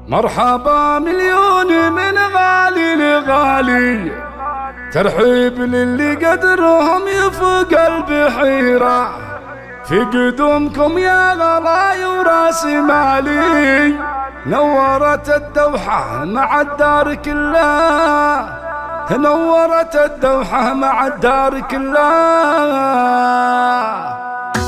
مرحبا مليون من غالي لغالي، ترحيب للي قدرهم يفوق البحيرة، في قدومكم يا غلاي وراس مالي، نورت الدوحة مع الدار كلها، نورت الدوحة مع الدار كلها.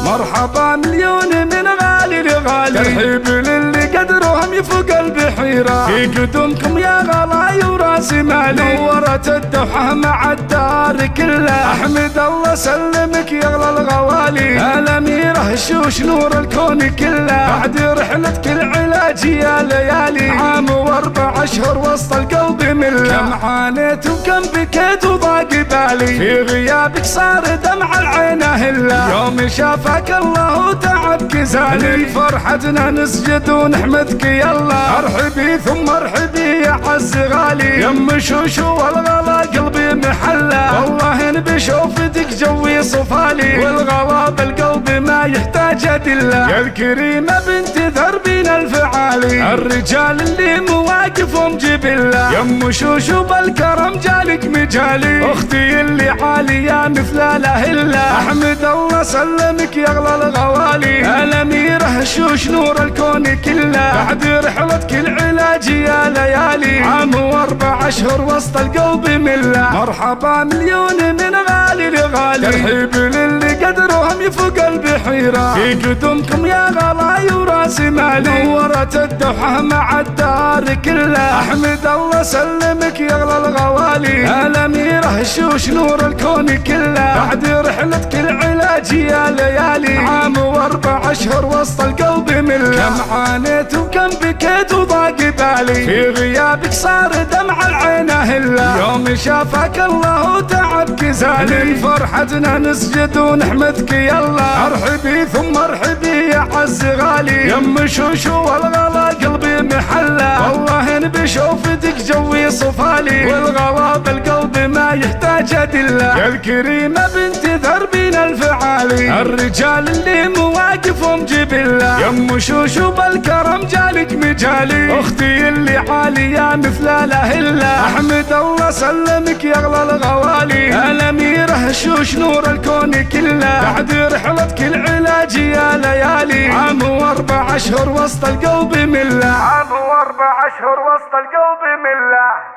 مرحبا مليون من غالي لغالي، ترحيب للي قدرهم يفوق البحيرة، في قدومكم يا غلاي وراس مالي، نورت الدوحة مع الدار كلها. احمد الله سلمك يا اغلى الغوالي، الاميرة الشوش نور الكون كله، بعد رحلتك العلاج يا ليالي، عام و4 أشهر وسط القلب مله، كم عانيت وكم بكيت وضاق بالي، في غيابك صار دمع العين هله، يوم شافك الله تعبك زالي، فرحتنا نسجد ونحمدك يلا، ارحبي ثم ارحبي يا عز غالي، يم شوشو والغلا قلبي محله، والله ان بشوفتك جوي صفالي، والغلا بالقلب ما يحتاج ادله، يا الكريمه بنت ذربين الفعالي، الرجال اللي مواقفهم جبله، يم شوشو بالكرم جالك مجالي، اختي اللي عاليه مثل الاهله، احمد الله سلمك يا اغلى الغوالي، الاميره الشوش نور الكون كله، بعد رحلتك العلاج يا ليالي، عام و4 أشهر وسط القلب مله. مرحبا مليون من غالي لغالي، ترحيب للي قدرهم يفوق البحيره، في قدومكم يا غلاي وراس مالي، نورت الدوحه مع الدار كلها. احمد الله سلمك يا اغلى الغوالي، الاميره الشوش نور الكون كله، بعد رحلتك العلاج يا ليالي، عام و4 أشهر وسط القلب مله، كم عانيت وكم بكيت وضاق بالي، في غيابك صار دمع العين هله، يوم شافك الله تعبك زالي، فرحتنا نسجد ونحمدك يلا، ارحبي ثم ارحبي يا عز غالي، يم شوشو والغلا قلبي محله، والله ان بشوفتك جوي صفالي، والغلا بالقلب ما يحتاج ادله، يا الكريمه بنت ذربين الفعالي، الرجال اللي مواقفهم جبله، يم شوشو بالكرم جالك مجالي، اختي اللي عاليه مثل الاهله، احمد الله سلمك يا اغلى الغوالي، الاميره الشوش نور الكون كله، بعد رحلتك العلاج يا ليالي، عام و4 أشهر وسط القلب مله، عام و4 أشهر وسط القلب مله.